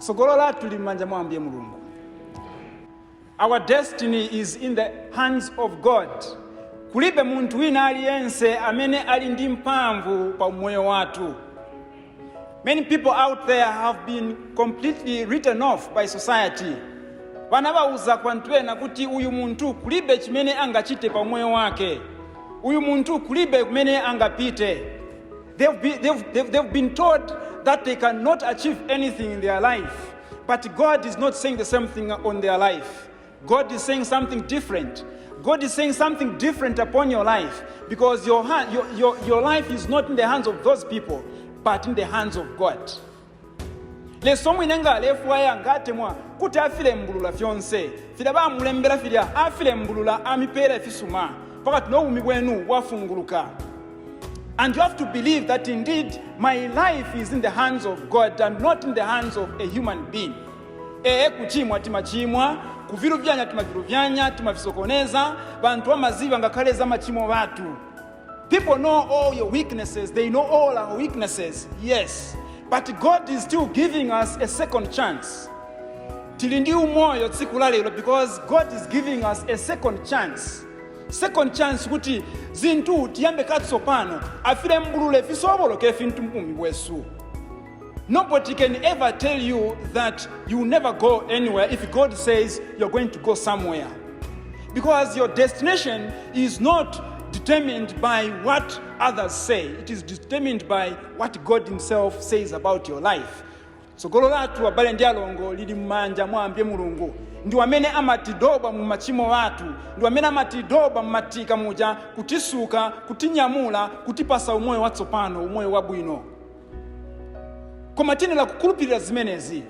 Sogolola tuli mmanja mwa Ambuye Mulungu. Our destiny is in the hands of God. Kulibe muntu wina aliyense amene ali ndi mphamvu pa moyo watu. Many people out there have been completely written off by society. Vanavauza kwantwena kuti uyu muntu kulibe chimene angachite pa moyo wake. Uyu muntu kulibe kumene angapite. They've been told that they cannot achieve anything in their life. But God is not saying the same thing on their life. God is saying something different. God is saying something different upon your life, because your life is not in the hands of those people, but in the hands of God. Leso mwinenga lefuwa ya ngatemwa kuti afile mbulula fyonse. Fila ba mulembera filia afile mbulula amipere fisuma. Paka tunowu migwenu wafunguluka. And you have to believe that indeed my life is in the hands of God and not in the hands of a human being. Kuchimwa timachimwa, kuviru vyanya timaviru vyanya, timavisokoneza, bantu wa maziva ngakaleza machimo watu. People know all your weaknesses, they know all our weaknesses, yes. But God is still giving us a second chance. Tilindi umoyo tsikulale, because God is giving us a second chance. Second chance kuti zintu tiyambe katsopano afile mbulule fisobolo kefintu mpumi wesu. Nobody can ever tell you that you will never go anywhere if God says you're going to go somewhere. Because your destination is not determined by what others say. It is determined by what God himself says about your life. So gololatu abale ndialongo lili mmanja mwa Ambuye Mulungu. Ndi wamene amatidoba mu machimo watu. Ndi wamene amatidoba mmatika muja kutisuka, kutinyamula, kutipasa umoyo watsopano, umoyo wabwino. Komatine la kukulupirira zimenezi.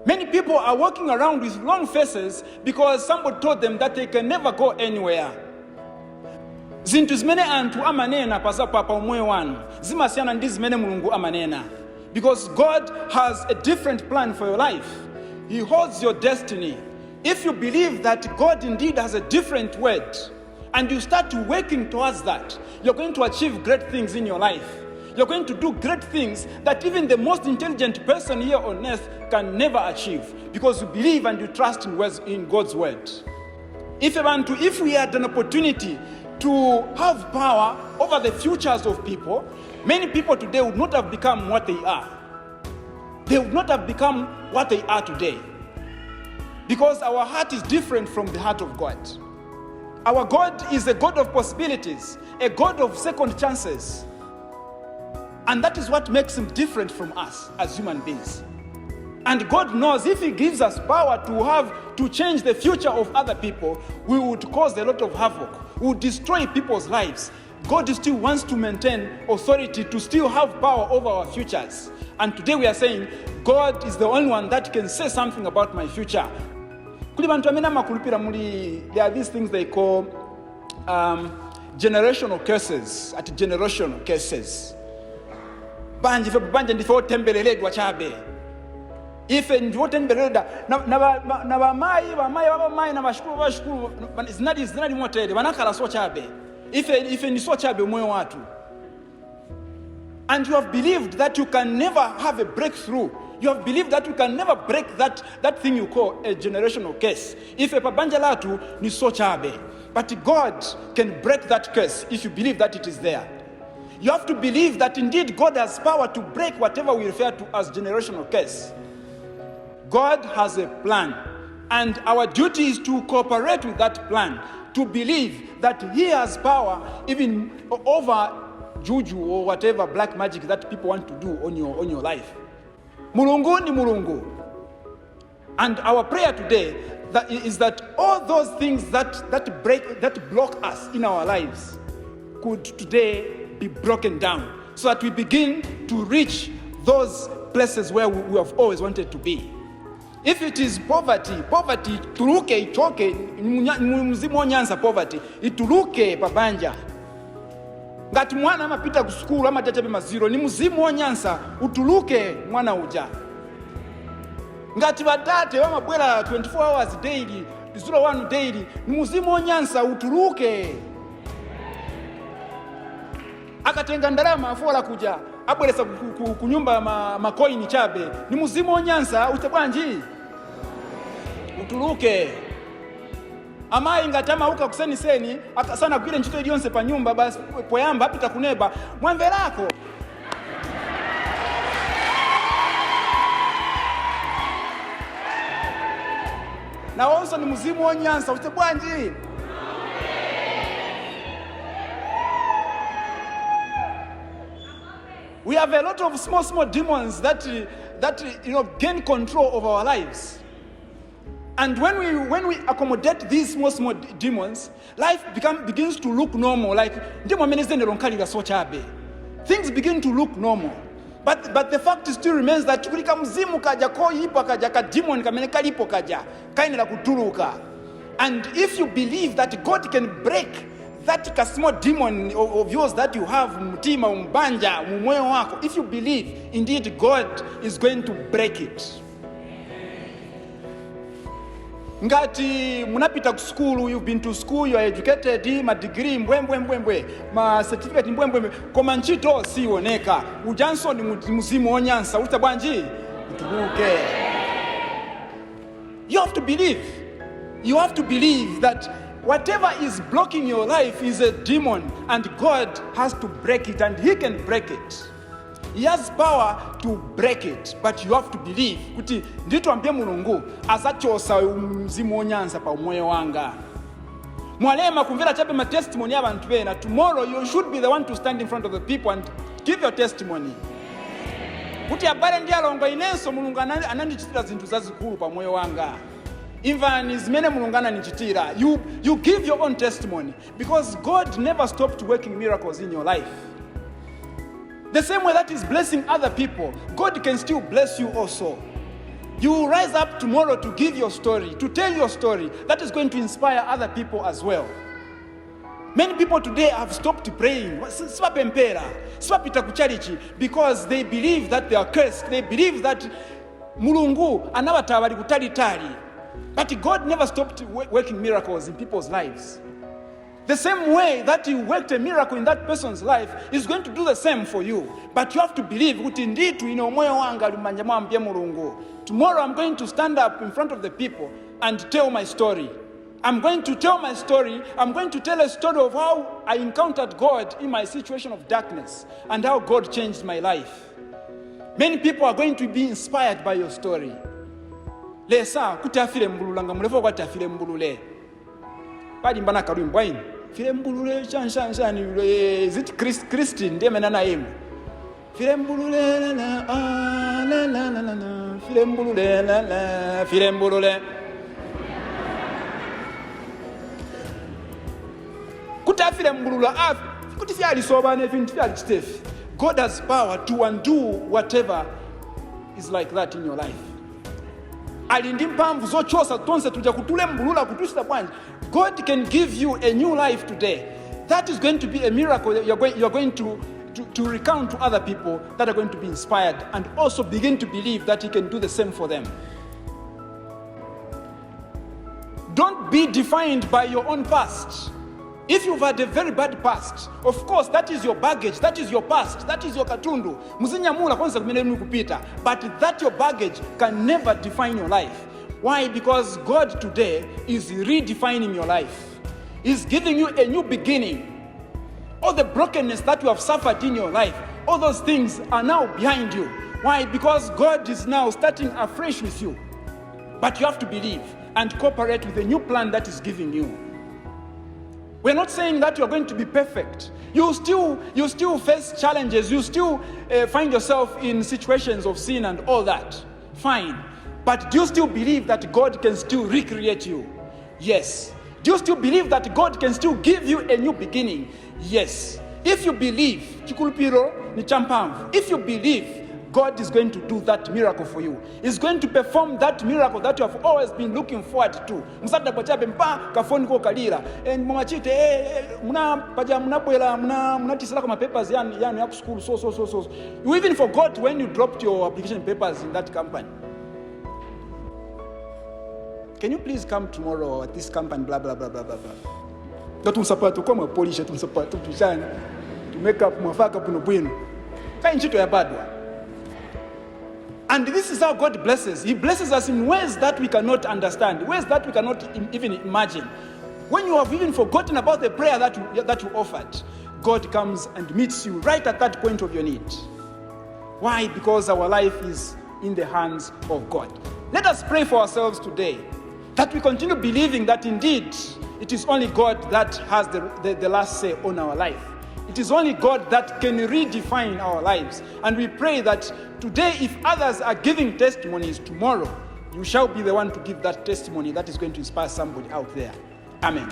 Many people are walking around with long faces because somebody told them that they can never go anywhere. Zintu zimene antu amanena pa umoyo wanu zimasiyana ndi zimene Mulungu amanena. Because God has a different plan for your life. He holds your destiny. If you believe that God indeed has a different word, and you start working towards that, you're going to achieve great things in your life. You're going to do great things that even the most intelligent person here on earth can never achieve, because you believe and you trust in God's word. If we had an opportunity to have power over the futures of people, many people today would not have become what they are. They would not have become what they are today. Because our heart is different from the heart of God. Our God is a God of possibilities, a God of second chances. And that is what makes him different from us as human beings. And God knows if he gives us power to change the future of other people, we would cause a lot of havoc. We would destroy people's lives. God still wants to maintain authority, to still have power over our futures. And today we are saying, God is the only one that can say something about my future. There are these things they call generational curses. At generational curses. Banje ndifo tembeleledwa chabe. Ife ndifo tembeleledwa na bamai na bashukuru zinadi motele banakala so chabe. Ife ni so chabe moyo watu. And you have believed that you can never have a breakthrough. You have believed that you can never break that thing you call a generational curse. If a pabanja latu ni so chabe. But God can break that curse if you believe that it is there. You have to believe that indeed God has power to break whatever we refer to as generational curse. God has a plan, and our duty is to cooperate with that plan, to believe that he has power even over juju or whatever black magic that people want to do on your life. Mulungu ni Mulungu. And our prayer today is that all those things that block us in our lives could today be broken down, so that we begin to reach those places where we have always wanted to be. If it is poverty, tuluke ichoke, mzimu onyansa poverty, ituluke pabanja. Ngati mwana amapita ku school ama chachabe maziro, ni mzimu onyansa utuluke mwana uja. Ngati badate wamabwela 24 hours daily, 01 daily, ni mzimu onyansa utuluke. Akatenga ndalama afola kuja abweresa kunyumba makoini chabe ni muzimu onyansa ute bwanji utuluke. Amayi ngati amauka kuseniseni akasana gwire ntchito iliyonse pa nyumba basi poyamba apita kuneba mwamverako. Na wonso ni muzimu onyansa ute bwanji. We have a lot of small demons that gain control of our lives. And when we accommodate these small demons, life begins to look normal. Like things begin to look normal. But the fact still remains that kulika mzimu kaja ko yipo kaja ka demon kamene kalipo kaja kainela kutuluka. And if you believe that God can break that small demon of yours that you have mtima umbanja mumoyo wako, if you believe indeed God is going to break it. Ngati munapita ku school, you've been to school, you are educated, ma degree mbwembwe, ma certificate mbwembwe, koma ntchito sioneka. Ujanso ni muzimu onyansa uta bwanji utuluke. You have to believe. You have to believe that whatever is blocking your life is a demon, and God has to break it, and He can break it. He has power to break it, but you have to believe. Kuti ndito ambie Mulungu azachosa mzimu onyansa pa moyo wanga. Mwalema kumvera chape ma testimony abantu bena. Tomorrow you should be the one to stand in front of the people and give your testimony. Kuti abale ndi alongo inenso Mulungu anandichitira zinthu zazikulu pa moyo wanga. Even zimene Mulungu anandichitira. You give your own testimony, because God never stopped working miracles in your life. The same way that is blessing other people, God can still bless you also. You rise up tomorrow to give your story, to tell your story that is going to inspire other people as well. Many people today have stopped praying, because they believe that they are cursed. They believe that Mulungu anabatawali kutali. But God never stopped working miracles in people's lives. The same way that He worked a miracle in that person's life is going to do the same for you. But you have to believe. Tomorrow I'm going to stand up in front of the people and tell my story. I'm going to tell my story. I'm going to tell a story of how I encountered God in my situation of darkness and how God changed my life. Many people are going to be inspired by your story. Lesa kutafile mbulula ngamulefo kwa tafile mbulule. Padi mbana karimbo ine. File mbulule shanshanshani is it Christine ndeme nana emu. File mbulule la file mbulule la file mbulule. Kutafile mbulula kuti ali sobane fintu ali chitefi. God has power to undo whatever is like that in your life. Alindi mpamvu zochosa tonse tuja kutule mbulula kutushita bwanji. God can give you a new life today. That is going to be a miracle that you're going to recount to other people that are going to be inspired and also begin to believe that He can do the same for them. Don't be defined by your own past. If you've had a very bad past, of course that is your baggage, that is your past, that is your katundu. Muzinyamula kwanza kumenenu kupita. But that your baggage can never define your life. Why? Because God today is redefining your life. He's giving you a new beginning. All the brokenness that you have suffered in your life, all those things are now behind you. Why? Because God is now starting afresh with you. But you have to believe and cooperate with the new plan that He's giving you. We're not saying that you're going to be perfect. You still face challenges. You still find yourself in situations of sin and all that. Fine. But do you still believe that God can still recreate you? Yes. Do you still believe that God can still give you a new beginning? Yes. If you believe, if you believe, God is going to do that miracle for you. He's going to perform that miracle that you have always been looking forward to. Musata pochabe mpa kafoni ko kalira. And mwachite muna paja munabwela muna tisala kama papers yani ya school so. You even forgot when you dropped your application papers in that company. Can you please come tomorrow at this company blah blah blah blah blah. Don't unsapato como polish tumsapato tushana. To make up mwafaka puno bwino. Kainchito ya badwa. And this is how God blesses. He blesses us in ways that we cannot understand, ways that we cannot even imagine. When you have even forgotten about the prayer that you offered, God comes and meets you right at that point of your need. Why? Because our life is in the hands of God. Let us pray for ourselves today, that we continue believing that indeed it is only God that has the last say on our life. It is only God that can redefine our lives. And we pray that today, if others are giving testimonies, tomorrow you shall be the one to give that testimony that is going to inspire somebody out there. Amen.